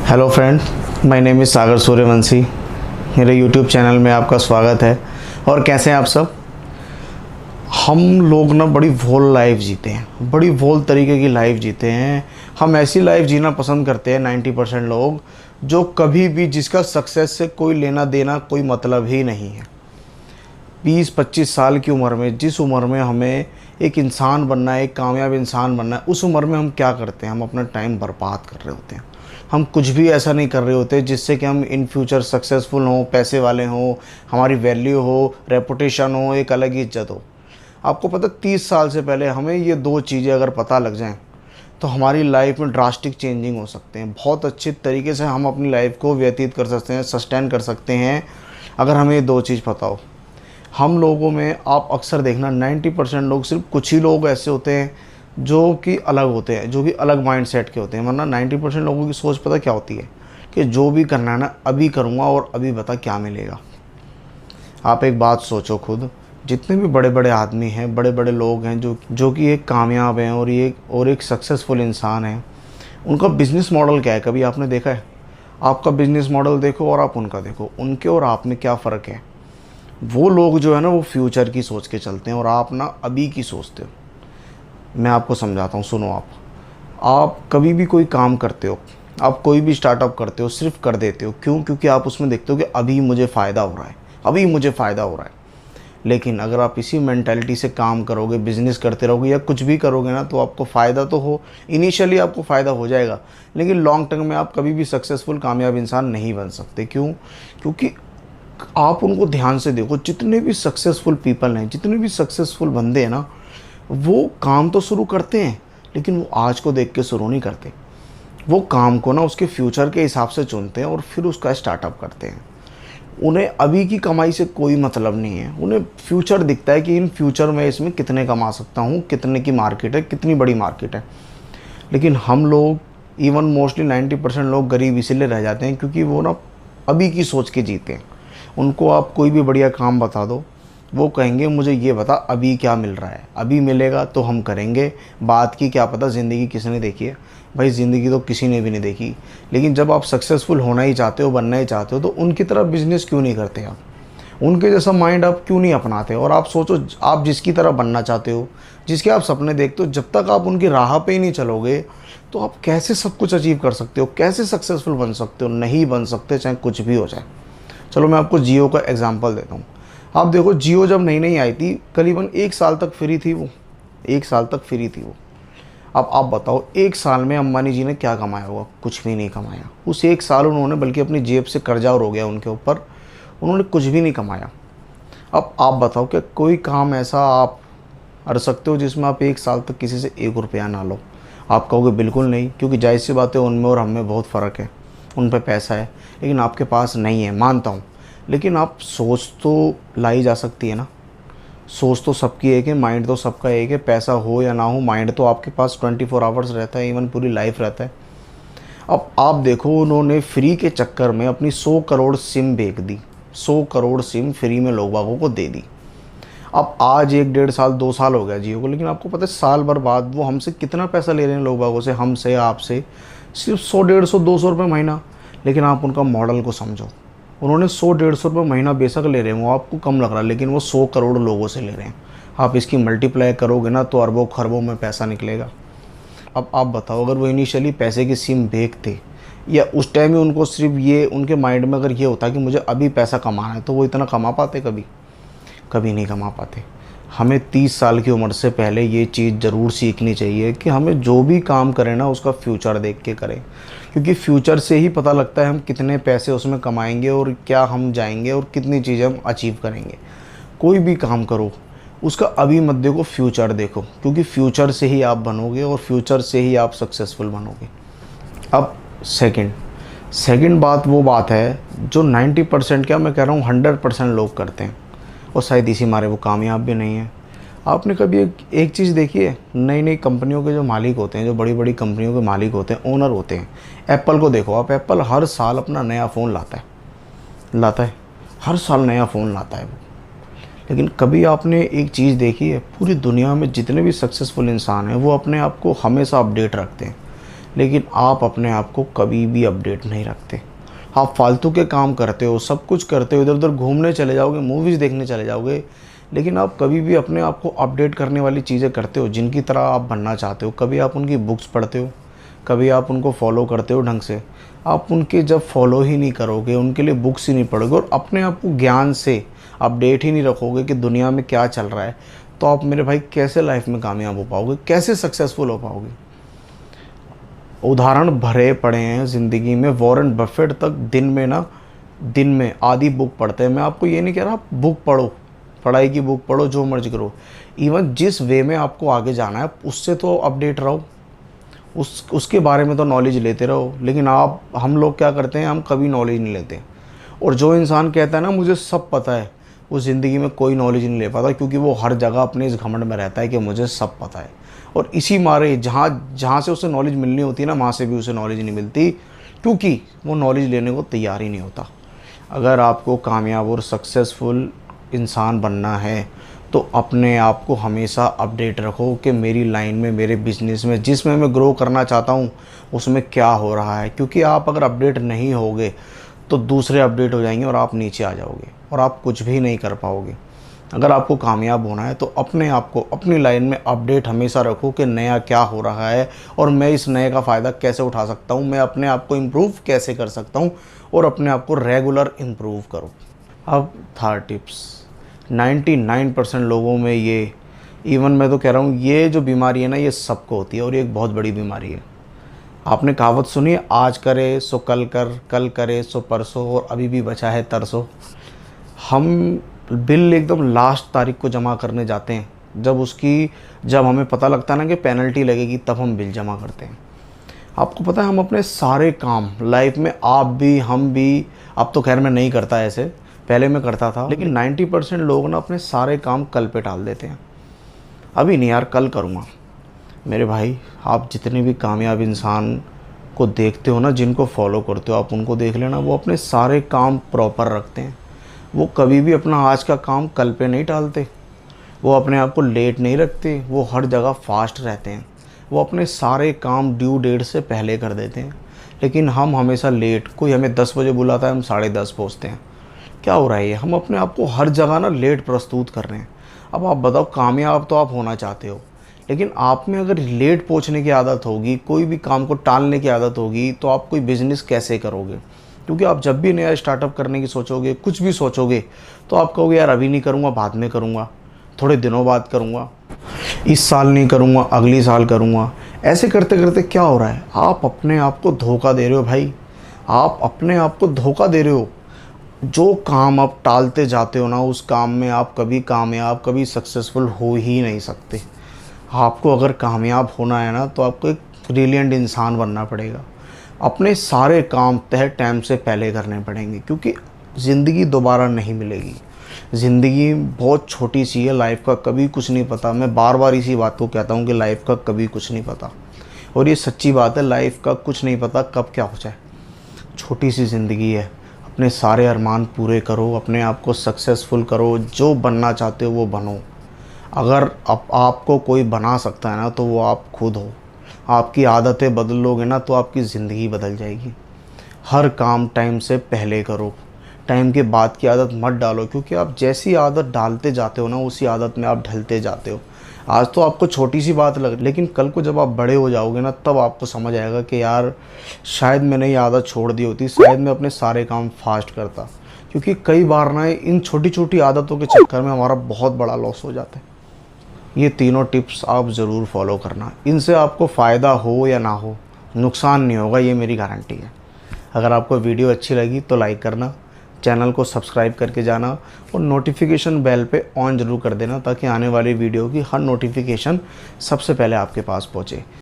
Hello friend, my name is Sagar Suryavanshi. मेरे YouTube channel में आपका स्वागत है। और कैसे हैं आप सब? हम लोग ना बड़ी वोल लाइफ जीते हैं, बड़ी वोल तरीके की लाइफ जीते हैं। हम ऐसी लाइफ जीना पसंद करते हैं 90% लोग, जो कभी भी जिसका सक्सेस से कोई लेना देना कोई मतलब ही नहीं है। 20-25 साल की उम्र में, जिस उम्र में हमें एक इंसान बनना है, एक कामयाब इंसान बनना है, उस उम्र में हम क्या करते हैं? हम अपना टाइम बर्बाद कर रहे होते हैं। हम कुछ भी ऐसा नहीं कर रहे होते जिससे कि हम इन फ्यूचर सक्सेसफुल हों, पैसे वाले हों, हमारी वैल्यू हो, रेपुटेशन हो, एक अलग ही इज्जत हो। आपको पता 30 साल से पहले हमें ये दो चीज़ें अगर पता लग जाएं तो हमारी लाइफ में ड्रास्टिक चेंजिंग हो सकते हैं। बहुत अच्छे तरीके से हम अपनी लाइफ को व्यतीत कर सकते हैं, सस्टेन कर सकते हैं, अगर हमें ये दो चीज़ पता हो। हम लोगों में आप अक्सर देखना 90% लोग, सिर्फ कुछ ही लोग ऐसे होते हैं जो कि अलग होते हैं, जो कि अलग माइंडसेट के होते हैं। वरना 90% लोगों की सोच पता क्या होती है कि जो भी करना है ना अभी करूँगा और अभी बता क्या मिलेगा। आप एक बात सोचो खुद, जितने भी बड़े बड़े आदमी हैं, बड़े बड़े लोग हैं जो कि एक कामयाब हैं और एक सक्सेसफुल इंसान हैं, उनका बिज़नेस मॉडल क्या है? कभी आपने देखा है? आपका बिज़नेस मॉडल देखो और आप उनका देखो, उनके और आप में क्या फ़र्क है। वो लोग जो है ना वो फ्यूचर की सोच के चलते हैं और आप ना अभी की सोचते हो। मैं आपको समझाता हूँ, सुनो। आप कभी भी कोई काम करते हो, आप कोई भी स्टार्टअप करते हो, सिर्फ कर देते हो। क्यों? क्योंकि आप उसमें देखते हो कि अभी मुझे फ़ायदा हो रहा है, अभी मुझे फ़ायदा हो रहा है। लेकिन अगर आप इसी मेंटालिटी से काम करोगे, बिज़नेस करते रहोगे या कुछ भी करोगे ना, तो आपको फ़ायदा तो हो, इनिशियली आपको फ़ायदा हो जाएगा, लेकिन लॉन्ग टर्म में आप कभी भी सक्सेसफुल कामयाब इंसान नहीं बन सकते। क्यों? क्योंकि आप उनको ध्यान से देखो, जितने भी सक्सेसफुल पीपल हैं, जितने भी सक्सेसफुल बंदे हैं ना, वो काम तो शुरू करते हैं लेकिन वो आज को देख के शुरू नहीं करते। वो काम को ना उसके फ्यूचर के हिसाब से चुनते हैं और फिर उसका स्टार्टअप करते हैं। उन्हें अभी की कमाई से कोई मतलब नहीं है, उन्हें फ्यूचर दिखता है कि इन फ्यूचर में इसमें कितने कमा सकता हूँ, कितने की मार्केट है, कितनी बड़ी मार्केट है। लेकिन हम लोग, इवन मोस्टली 90% लोग गरीब इसीलिए रह जाते हैं क्योंकि वो ना अभी की सोच के जीते हैं। उनको आप कोई भी बढ़िया काम बता दो, वो कहेंगे मुझे ये बता अभी क्या मिल रहा है, अभी मिलेगा तो हम करेंगे, बात की क्या पता। ज़िंदगी किसने देखी है भाई? ज़िंदगी तो किसी ने भी नहीं देखी। लेकिन जब आप सक्सेसफुल होना ही चाहते हो, बनना ही चाहते हो, तो उनकी तरह बिजनेस क्यों नहीं करते आप? उनके जैसा माइंड आप क्यों नहीं अपनाते? और आप सोचो, आप जिसकी तरह बनना चाहते हो, जिसके आप सपने देखते हो, जब तक आप उनकी राह पे ही नहीं चलोगे तो आप कैसे सब कुछ अचीव कर सकते हो? कैसे सक्सेसफुल बन सकते हो? नहीं बन सकते, चाहे कुछ भी हो जाए। चलो मैं आपको जियो का एग्जांपल देता हूँ। आप देखो, जियो जब नई नई आई थी, करीबन 1 साल तक फ्री थी वो, 1 साल तक फ्री थी वो। अब आप बताओ, 1 साल में अंबानी जी ने क्या कमाया होगा? कुछ भी नहीं कमाया। उस 1 साल उन्होंने, बल्कि अपनी जेब से कर्जा और हो गया उनके ऊपर, उन्होंने कुछ भी नहीं कमाया। अब आप बताओ कि कोई काम ऐसा आप कर सकते हो जिसमें आप 1 साल तक किसी से 1 रुपया ना लो? आप कहोगे बिल्कुल नहीं, क्योंकि जाहिर सी बात है उनमें और हम में बहुत फ़र्क है। उन पे पैसा है लेकिन आपके पास नहीं है, मानता हूँ। लेकिन आप सोच तो लाई जा सकती है ना। सोच तो सबकी एक है, माइंड तो सबका एक है। पैसा हो या ना हो, माइंड तो आपके पास 24 आवर्स रहता है, इवन पूरी लाइफ रहता है। अब आप देखो, उन्होंने फ्री के चक्कर में अपनी 100 करोड़ सिम बेच दी। 100 करोड़ सिम फ्री में लोग बागों को दे दी। अब आज 1-1.5 साल 2 साल हो गया जियो को, लेकिन आपको पता है साल भर बाद वो हमसे कितना पैसा ले रहे हैं, लोग बागों से, हमसे, आपसे, सिर्फ 100-150-200 रुपये महीना। लेकिन आप उनका मॉडल को समझो, उन्होंने 100-150 रुपये महीना बेशक ले रहे हैं, वो आपको कम लग रहा है, लेकिन वो 100 करोड़ लोगों से ले रहे हैं। आप इसकी मल्टीप्लाई करोगे ना तो अरबों खरबों में पैसा निकलेगा। अब आप बताओ, अगर वो इनिशियली पैसे की सिम बेचते या उस टाइम ही उनको सिर्फ ये, उनके माइंड में अगर ये होता कि मुझे अभी पैसा कमाना है, तो वो इतना कमा पाते? कभी कभी नहीं कमा पाते। हमें 30 साल की उम्र से पहले ये चीज़ ज़रूर सीखनी चाहिए कि हमें जो भी काम करें ना उसका फ्यूचर देख के करें, क्योंकि फ्यूचर से ही पता लगता है हम कितने पैसे उसमें कमाएंगे और क्या हम जाएंगे और कितनी चीज़ें हम अचीव करेंगे। कोई भी काम करो उसका अभी मत देखो, फ्यूचर देखो, क्योंकि फ्यूचर से ही आप बनोगे और फ्यूचर से ही आप सक्सेसफुल बनोगे। अब सेकंड बात वो बात है जो 90%, क्या मैं कह रहा हूँ, 100% लोग करते हैं और शायद इसी मारे वो कामयाब भी नहीं है। आपने कभी एक चीज़ देखी है? नई नई कंपनियों के जो मालिक होते हैं, जो बड़ी बड़ी कंपनियों के मालिक होते हैं, ओनर होते हैं, एप्पल को देखो आप, एप्पल हर साल अपना नया फ़ोन लाता है, हर साल नया फ़ोन लाता है वो। लेकिन कभी आपने एक चीज़ देखी है? पूरी दुनिया में जितने भी सक्सेसफुल इंसान हैं वो अपने आप को हमेशा अपडेट रखते हैं, लेकिन आप अपने आप को कभी भी अपडेट नहीं रखते। आप फालतू के काम करते हो, सब कुछ करते हो, इधर उधर घूमने चले जाओगे, मूवीज़ देखने चले जाओगे, लेकिन आप कभी भी अपने आप को अपडेट करने वाली चीज़ें करते हो जिनकी तरह आप बनना चाहते हो। कभी आप उनकी बुक्स पढ़ते हो, कभी आप उनको फॉलो करते हो ढंग से। आप उनके जब फॉलो ही नहीं करोगे, उनके लिए बुक्स ही नहीं पढ़ोगे और अपने आप को ज्ञान से अपडेट ही नहीं रखोगे कि दुनिया में क्या चल रहा है, तो आप मेरे भाई कैसे लाइफ में कामयाब हो पाओगे, कैसे सक्सेसफुल हो पाओगे। उदाहरण भरे पड़े हैं ज़िंदगी में। वॉरेन बफेट तक दिन में आधी बुक पढ़ते हैं। मैं आपको ये नहीं कह रहा आप बुक पढ़ो, पढ़ाई की बुक पढ़ो, जो मर्जी करो। इवन जिस वे में आपको आगे जाना है उससे तो अपडेट रहो, उसके बारे में तो नॉलेज लेते रहो। लेकिन हम लोग क्या करते हैं, हम कभी नॉलेज नहीं लेते। और जो इंसान कहता है ना मुझे सब पता है, वो ज़िंदगी में कोई नॉलेज नहीं ले पाता, क्योंकि वो हर जगह अपने इस घमंड में रहता है कि मुझे सब पता है। और इसी मारे जहाँ से उसे नॉलेज मिलनी होती है ना, वहाँ से भी उसे नॉलेज नहीं मिलती, क्योंकि वो नॉलेज लेने को तैयार ही नहीं होता। अगर आपको कामयाब और सक्सेसफुल इंसान बनना है तो अपने आप को हमेशा अपडेट रखो कि मेरी लाइन में, मेरे बिज़नेस में, जिसमें मैं ग्रो करना चाहता हूँ उसमें क्या हो रहा है। क्योंकि आप अगर अपडेट नहीं होगे तो दूसरे अपडेट हो जाएंगे और आप नीचे आ जाओगे और आप कुछ भी नहीं कर पाओगे। अगर आपको कामयाब होना है तो अपने आप को अपनी लाइन में अपडेट हमेशा रखो कि नया क्या हो रहा है और मैं इस नए का फ़ायदा कैसे उठा सकता हूँ, मैं अपने आप को इम्प्रूव कैसे कर सकता हूँ और अपने आप को रेगुलर इम्प्रूव करो। अब थर्ड टिप्स, 99% लोगों में ये, इवन मैं तो कह रहा हूँ ये जो बीमारी है ना ये सबको होती है और ये एक बहुत बड़ी बीमारी है। आपने कहावत सुनी है, आज करे सो कल कर, कल करे सो परसों और अभी भी बचा है तरसों। हम बिल एकदम लास्ट तारीख को जमा करने जाते हैं, जब हमें पता लगता है ना कि पेनल्टी लगेगी तब हम बिल जमा करते हैं। आपको पता है हम अपने सारे काम लाइफ में, आप भी हम भी, अब तो खैर मैं नहीं करता ऐसे, पहले मैं करता था, लेकिन 90% लोग ना अपने सारे काम कल पे टाल देते हैं। अभी नहीं यार, कल करूँगा। मेरे भाई आप जितने भी कामयाब इंसान को देखते हो ना, जिनको फॉलो करते हो, आप उनको देख लेना, वो अपने सारे काम प्रॉपर रखते हैं। वो कभी भी अपना आज का काम कल पे नहीं टालते, वो अपने आप को लेट नहीं रखते, वो हर जगह फास्ट रहते हैं, वो अपने सारे काम ड्यू डेट से पहले कर देते हैं। लेकिन हम हमेशा लेट, कोई हमें 10 बजे बुलाता है हम 10:30 पहुँचते हैं। क्या हो रहा है ये, हम अपने आप को हर जगह ना लेट प्रस्तुत कर रहे हैं। अब आप बताओ, कामयाब तो आप होना चाहते हो, लेकिन आप में अगर लेट पहुंचने की आदत होगी, कोई भी काम को टालने की आदत होगी, तो आप कोई बिज़नेस कैसे करोगे। क्योंकि आप जब भी नया स्टार्टअप करने की सोचोगे, कुछ भी सोचोगे, तो आप कहोगे यार अभी नहीं करूँगा, बाद में करूँगा, थोड़े दिनों बाद करूँगा, इस साल नहीं करूँगा, अगली साल करूँगा। ऐसे करते करते क्या हो रहा है, आप अपने आप को धोखा दे रहे हो भाई, आप अपने आप को धोखा दे रहे हो। जो काम आप टालते जाते हो ना, उस काम में आप कभी कामयाब, कभी सक्सेसफुल हो ही नहीं सकते। आपको अगर कामयाब होना है ना, तो आपको एक ब्रिलियंट इंसान बनना पड़ेगा। अपने सारे काम तय टाइम से पहले करने पड़ेंगे, क्योंकि ज़िंदगी दोबारा नहीं मिलेगी। ज़िंदगी बहुत छोटी सी है, लाइफ का कभी कुछ नहीं पता। मैं बार बार इसी बात को कहता हूँ कि लाइफ का कभी कुछ नहीं पता, और ये सच्ची बात है। लाइफ का कुछ नहीं पता कब क्या हो जाए। छोटी सी ज़िंदगी है, अपने सारे अरमान पूरे करो, अपने आप को सक्सेसफुल करो, जो बनना चाहते हो वो बनो। अगर आपको कोई बना सकता है ना, तो वो आप खुद हो। आपकी आदतें बदल लोगे ना, तो आपकी ज़िंदगी बदल जाएगी। हर काम टाइम से पहले करो, टाइम के बाद की आदत मत डालो, क्योंकि आप जैसी आदत डालते जाते हो ना, उसी आदत में आप ढलते जाते हो। आज तो आपको छोटी सी बात लग, लेकिन कल को जब आप बड़े हो जाओगे ना, तब आपको समझ आएगा कि यार शायद मैंने ये आदत छोड़ दी होती, शायद मैं अपने सारे काम फास्ट करता। क्योंकि कई बार ना इन छोटी छोटी आदतों के चक्कर में हमारा बहुत बड़ा लॉस हो जाता है। ये तीनों टिप्स आप ज़रूर फॉलो करना, इनसे आपको फ़ायदा हो या ना हो, नुकसान नहीं होगा, ये मेरी गारंटी है। अगर आपको वीडियो अच्छी लगी तो लाइक करना, चैनल को सब्सक्राइब करके जाना और नोटिफिकेशन बेल पे ऑन ज़रूर कर देना, ताकि आने वाली वीडियो की हर नोटिफिकेशन सबसे पहले आपके पास पहुँचे।